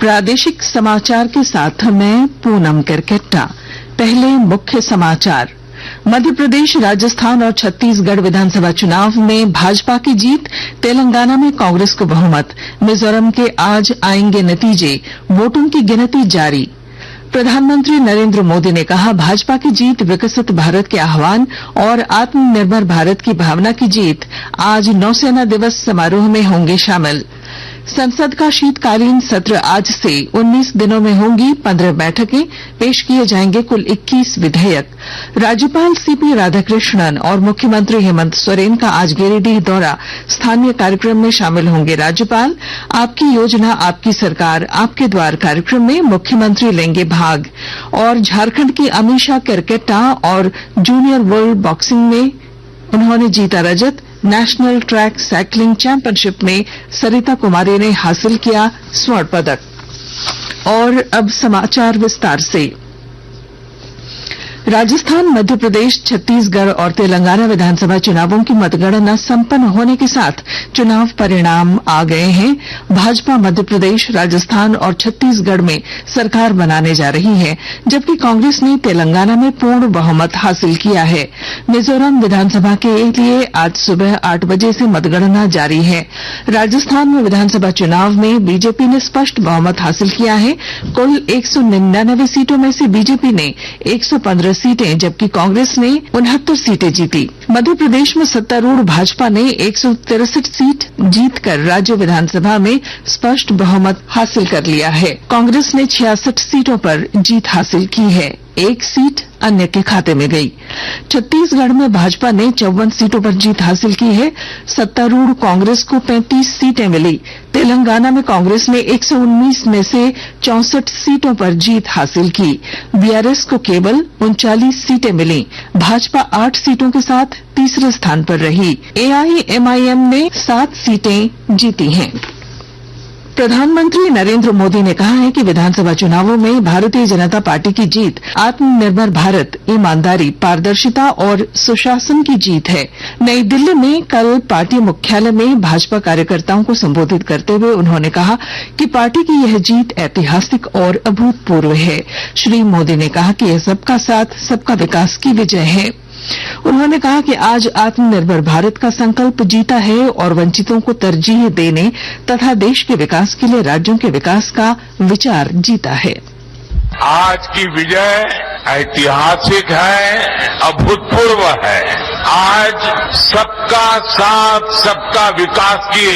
प्रादेशिक समाचार के साथ मैं पूनम करकेट्टा। पहले मुख्य समाचार। मध्य प्रदेश, राजस्थान और छत्तीसगढ़ विधानसभा चुनाव में भाजपा की जीत, तेलंगाना में कांग्रेस को बहुमत, मिजोरम के आज आएंगे नतीजे, वोटों की गिनती जारी। प्रधानमंत्री नरेंद्र मोदी ने कहा, भाजपा की जीत विकसित भारत के आह्वान और आत्मनिर्भर भारत की भावना की जीत। आज नौसेना दिवस समारोह में होंगे शामिल। संसद का शीतकालीन सत्र आज से 19 दिनों में होंगी 15 बैठकें, पेश किए जाएंगे कुल 21 विधेयक। राज्यपाल सीपी राधाकृष्णन और मुख्यमंत्री हेमंत सोरेन का आज गिरिडीह दौरा, स्थानीय कार्यक्रम में शामिल होंगे राज्यपाल। आपकी योजना आपकी सरकार आपके द्वार कार्यक्रम में मुख्यमंत्री लेंगे भाग। और झारखंड की अमीषा केरकेट्टा और जूनियर वर्ल्ड बॉक्सिंग में उन्होंने जीता रजत। नेशनल ट्रैक साइकिलिंग चैंपियनशिप में सरिता कुमारी ने हासिल किया स्वर्ण पदक। और अब समाचार विस्तार से। राजस्थान, मध्य प्रदेश, छत्तीसगढ़ और तेलंगाना विधानसभा चुनावों की मतगणना संपन्न होने के साथ चुनाव परिणाम आ गए हैं। भाजपा मध्य प्रदेश, राजस्थान और छत्तीसगढ़ में सरकार बनाने जा रही है, जबकि कांग्रेस ने तेलंगाना में पूर्ण बहुमत हासिल किया है। मिजोरम विधानसभा के लिए आज सुबह 8 बजे से मतगणना जारी है। राजस्थान में विधानसभा चुनाव में बीजेपी ने स्पष्ट बहुमत हासिल किया है। कुल 199 सीटों में से बीजेपी ने 115 सीटें, जबकि कांग्रेस ने 69 सीटें जीती। मध्य प्रदेश में सत्तारूढ़ भाजपा ने 163 सीट जीतकर राज्य विधानसभा में स्पष्ट बहुमत हासिल कर लिया है। कांग्रेस ने 66 सीटों पर जीत हासिल की है, 1 सीट अन्य के खाते में गई। छत्तीसगढ़ में भाजपा ने 54 सीटों पर जीत हासिल की है। सत्तारूढ़ कांग्रेस को 35 सीटें मिली। तेलंगाना में कांग्रेस ने 119 में से 64 सीटों पर जीत हासिल की। बीआरएस को केवल 39 सीटें मिली। भाजपा 8 सीटों के साथ तीसरे स्थान पर रही। एआईएमआईएम ने 7 सीटें जीती हैं। प्रधानमंत्री नरेंद्र मोदी ने कहा है कि विधानसभा चुनावों में भारतीय जनता पार्टी की जीत आत्मनिर्भर भारत, ईमानदारी, पारदर्शिता और सुशासन की जीत है। नई दिल्ली में कल पार्टी मुख्यालय में भाजपा कार्यकर्ताओं को संबोधित करते हुए उन्होंने कहा कि पार्टी की यह जीत ऐतिहासिक और अभूतपूर्व है। श्री मोदी ने कहा कि यह सबका साथ सबका विकास की विजय है। उन्होंने कहा कि आज आत्मनिर्भर भारत का संकल्प जीता है और वंचितों को तरजीह देने तथा देश के विकास के लिए राज्यों के विकास का विचार जीता है। आज की विजय ऐतिहासिक है, अभूतपूर्व है। आज सबका साथ सबका विकास की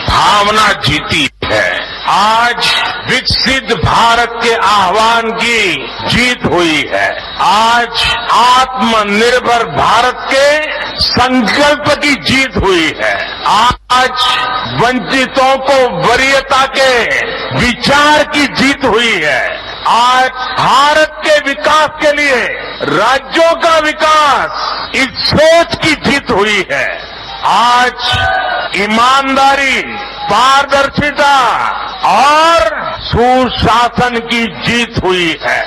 भावना जीती है। आज विकसित भारत के आह्वान की जीत हुई है। आज आत्मनिर्भर भारत के संकल्प की जीत हुई है। आज वंचितों को वरीयता के विचार की जीत हुई है। आज भारत के विकास के लिए राज्यों का विकास, इस सोच की जीत हुई है। आज ईमानदारी, पारदर्शिता और सुशासन की जीत हुई है।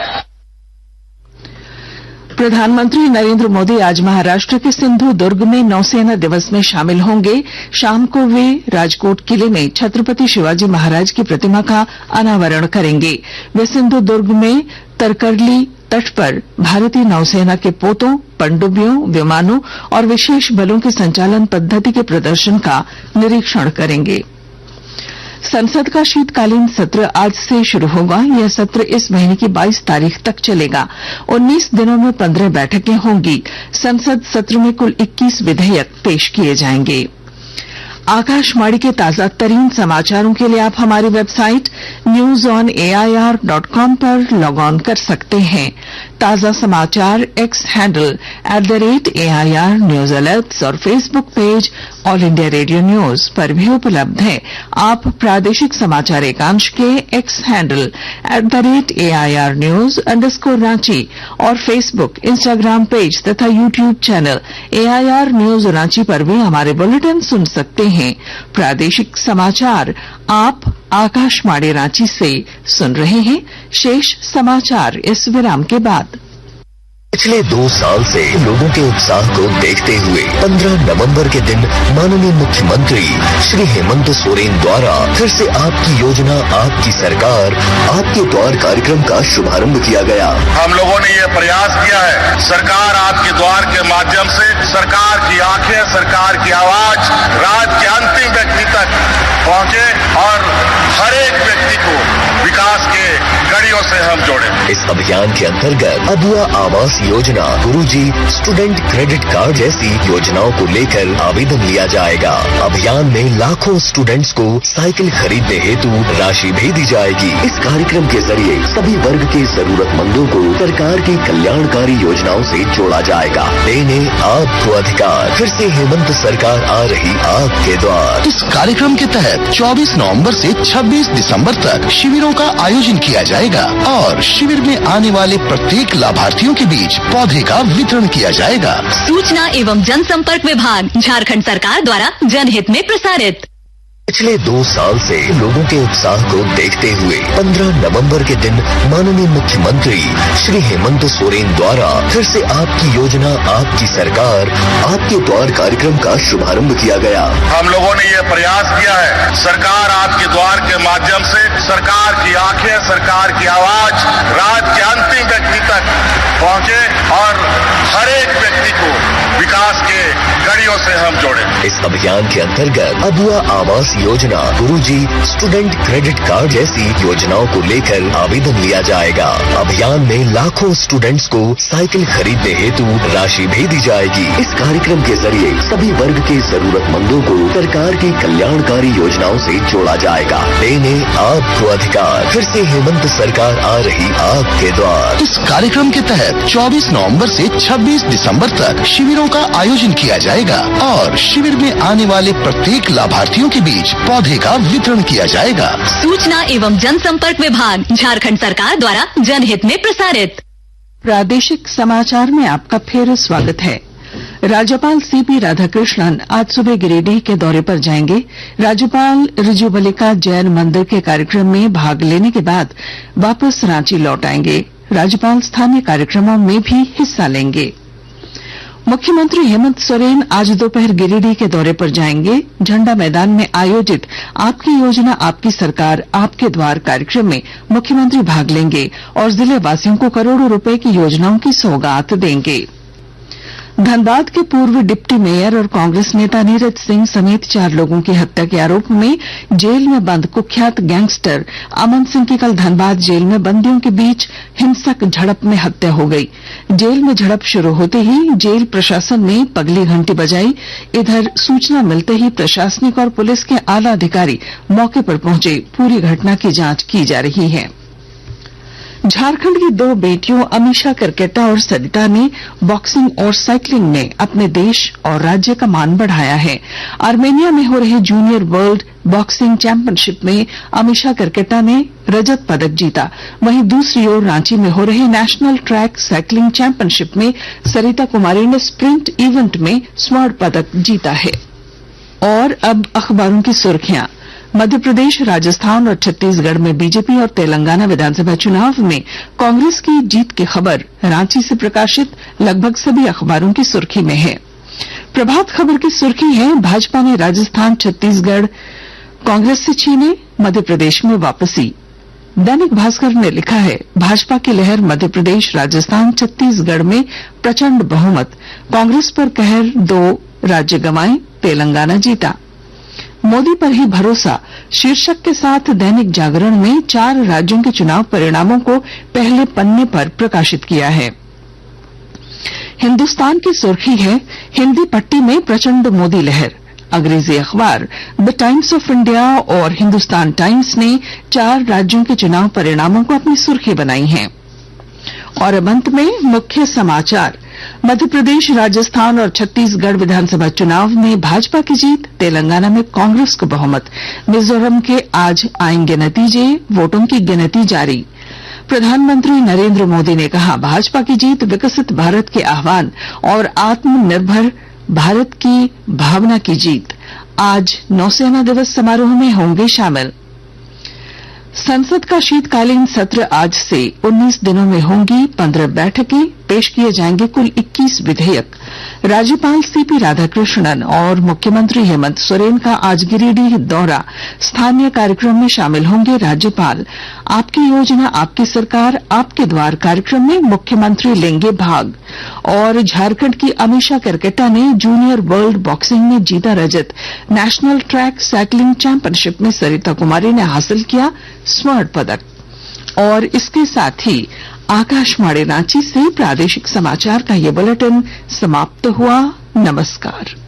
प्रधानमंत्री नरेंद्र मोदी आज महाराष्ट्र के सिंधु दुर्ग में नौसेना दिवस में शामिल होंगे। शाम को वे राजकोट किले में छत्रपति शिवाजी महाराज की प्रतिमा का अनावरण करेंगे। वे सिंधु दुर्ग में तरकरली तट पर भारतीय नौसेना के पोतों, पनडुब्बियों, विमानों और विशेष बलों की संचालन पद्धति के प्रदर्शन का निरीक्षण करेंगे। संसद का शीतकालीन सत्र आज से शुरू होगा। यह सत्र इस महीने की 22 तारीख तक चलेगा। 19 दिनों में 15 बैठकें होंगी। संसद सत्र में कुल 21 विधेयक पेश किए जाएंगे। आकाशवाणी के ताजा तरीन समाचारों के लिए आप हमारी वेबसाइट newsonair.com पर लॉग ऑन कर सकते हैं। ताजा समाचार X handle @AIR news alerts और Facebook page All India Radio news पर भी उपलब्ध है। आप प्रादेशिक समाचार एकांश के X handle @AIR news _Ranchi और फेसबुक, इंस्टाग्राम पेज तथा YouTube channel AIR news Ranchi पर भी हमारे बुलेटिन सुन सकते हैं। प्रादेशिक समाचार आप आकाशवाणी रांची से सुन रहे हैं। शेष समाचार इस विराम के बाद। पिछले 2 साल से लोगों के उत्साह को देखते हुए 15 नवंबर के दिन माननीय मुख्यमंत्री श्री हेमंत सोरेन द्वारा फिर से आपकी योजना आपकी सरकार आपके द्वार कार्यक्रम का शुभारंभ किया गया। हम लोगों ने ये प्रयास किया है, सरकार आपके द्वार के माध्यम से सरकार की आंखें, सरकार की आवाज राज्य के अंतिम व्यक्ति तक पहुंचे और हर एक व्यक्ति को विकास के कड़ियों से हम जोड़े। इस अभियान के अंतर्गत अबुआ आवास योजना, गुरुजी स्टूडेंट क्रेडिट कार्ड जैसी योजनाओं को लेकर आवेदन लिया जाएगा। अभियान में लाखों स्टूडेंट्स को साइकिल खरीदने हेतु राशि भी दी जाएगी। इस कार्यक्रम के जरिए सभी वर्ग के जरूरतमंदों को सरकार की कल्याणकारी योजनाओं से जोड़ा जाएगा। देने आपको अधिकार, फिर से हेमंत सरकार आ रही आपके द्वार। इस कार्यक्रम के तहत 24 नवंबर से 26 दिसंबर तक शिविरों का आयोजन किया जाएगा और शिविर में आने वाले प्रत्येक लाभार्थियों के बीच पौधे का वितरण किया जाएगा। सूचना एवं जनसंपर्क विभाग, झारखंड सरकार द्वारा जनहित में प्रसारित। पिछले 2 साल से लोगों के उत्साह को देखते हुए 15 नवंबर के दिन माननीय मुख्यमंत्री श्री हेमंत सोरेन द्वारा फिर से आपकी योजना आपकी सरकार आपके द्वार कार्यक्रम का शुभारंभ किया गया। हम लोगों ने ये प्रयास किया है, सरकार आपके द्वार के माध्यम से सरकार की आंखें, सरकार की आवाज राज्य के अंतिम व्यक्ति तक पहुंचे और हर एक व्यक्ति को विकास के कड़ियों से हम जोड़े। इस अभियान के अंतर्गत अबुआ आवास योजना, गुरुजी स्टूडेंट क्रेडिट कार्ड जैसी योजनाओं को लेकर आवेदन लिया जाएगा। अभियान में लाखों स्टूडेंट्स को साइकिल खरीदने हेतु राशि भी दी जाएगी। इस कार्यक्रम के जरिए सभी वर्ग के जरूरतमंदों को सरकार की कल्याणकारी योजनाओं से जोड़ा जाएगा। देने आपको अधिकार, फिर से हेमंत सरकार आ रही आपके द्वार। इस कार्यक्रम के तहत 24 नवंबर से 26 दिसंबर तक शिविरों का आयोजन किया जाएगा और शिविर में आने वाले प्रत्येक लाभार्थियों के बीच पौधे का वितरण किया जाएगा। सूचना एवं जनसंपर्क विभाग, झारखंड सरकार द्वारा जनहित में प्रसारित। प्रादेशिक समाचार में आपका फिर स्वागत है। राज्यपाल सीपी राधाकृष्णन आज सुबह गिरिडीह के दौरे पर जाएंगे। राज्यपाल रिजुबलिका जैन मंदिर के कार्यक्रम में भाग लेने के बाद वापस रांची लौट आएंगे। राज्यपाल स्थानीय कार्यक्रमों में भी हिस्सा लेंगे। मुख्यमंत्री हेमंत सोरेन आज दोपहर गिरिडीह के दौरे पर जाएंगे। झंडा मैदान में आयोजित आपकी योजना आपकी सरकार आपके द्वार कार्यक्रम में मुख्यमंत्री भाग लेंगे और जिले वासियों को करोड़ों रुपए की योजनाओं की सौगात देंगे। धनबाद के पूर्व डिप्टी मेयर और कांग्रेस नेता नीरज सिंह समेत 4 लोगों की हत्या के आरोप में जेल में बंद कुख्यात गैंगस्टर अमन सिंह की कल धनबाद जेल में बंदियों के बीच हिंसक झड़प में हत्या हो गई। जेल में झड़प शुरू होते ही जेल प्रशासन ने पगली घंटी बजाई। इधर सूचना मिलते ही प्रशासनिक और पुलिस के आला अधिकारी मौके पर पहुंचे। पूरी घटना की जांच की जा रही है। झारखंड की 2 बेटियों अमीषा करकेटा और सरिता ने बॉक्सिंग और साइकिलिंग में अपने देश और राज्य का मान बढ़ाया है। आर्मेनिया में हो रहे जूनियर वर्ल्ड बॉक्सिंग चैंपियनशिप में अमीषा करकेटा ने रजत पदक जीता। वहीं दूसरी ओर रांची में हो रहे नेशनल ट्रैक साइकिलिंग चैंपियनशिप में सरिता कुमारी ने स्प्रिंट इवेंट में स्वर्ण पदक जीता है। और अब अखबारों की सुर्खियां। मध्य प्रदेश, राजस्थान और छत्तीसगढ़ में बीजेपी और तेलंगाना विधानसभा चुनाव में कांग्रेस की जीत की खबर रांची से प्रकाशित लगभग सभी अखबारों की सुर्खी में है। प्रभात खबर की सुर्खी है, भाजपा ने राजस्थान छत्तीसगढ़ कांग्रेस से छीने, मध्य प्रदेश में वापसी। दैनिक भास्कर ने लिखा है, भाजपा की लहर मध्य प्रदेश, राजस्थान, छत्तीसगढ़ में प्रचंड बहुमत, कांग्रेस पर कहर, 2 राज्य गंवाए, तेलंगाना जीता। मोदी पर ही भरोसा शीर्षक के साथ दैनिक जागरण ने 4 राज्यों के चुनाव परिणामों को पहले पन्ने पर प्रकाशित किया है। हिंदुस्तान की सुर्खी है, हिंदी पट्टी में प्रचंड मोदी लहर। अंग्रेजी अखबार द टाइम्स ऑफ इंडिया और हिंदुस्तान टाइम्स ने 4 राज्यों के चुनाव परिणामों को अपनी सुर्खी बनाई है। और अब अंत में मुख्य समाचार। मध्य प्रदेश, राजस्थान और छत्तीसगढ़ विधानसभा चुनाव में भाजपा की जीत, तेलंगाना में कांग्रेस को बहुमत। मिजोरम के आज आएंगे नतीजे, वोटों की गिनती जारी। प्रधानमंत्री नरेंद्र मोदी ने कहा, भाजपा की जीत विकसित भारत के आह्वान और आत्मनिर्भर भारत की भावना की जीत। आज नौसेना दिवस समारोह में होंगे शामिल। संसद का शीतकालीन सत्र आज से 19 दिनों में होंगी 15 बैठकें, पेश किए जाएंगे कुल 21 विधेयक। राज्यपाल सीपी राधाकृष्णन और मुख्यमंत्री हेमंत सोरेन का आज गिरिडीह दौरा, स्थानीय कार्यक्रम में शामिल होंगे राज्यपाल। आपकी योजना आपकी सरकार आपके द्वार कार्यक्रम में मुख्यमंत्री लेंगे भाग। और झारखंड की अमीषा करकेटा ने जूनियर वर्ल्ड बॉक्सिंग में जीता रजत। नेशनल ट्रैक साइकिलिंग चैंपियनशिप में सरिता कुमारी ने हासिल किया स्वर्ण पदक। और इसके साथ ही आकाशवाणी रांची से प्रादेशिक समाचार का ये बुलेटिन समाप्त हुआ। नमस्कार।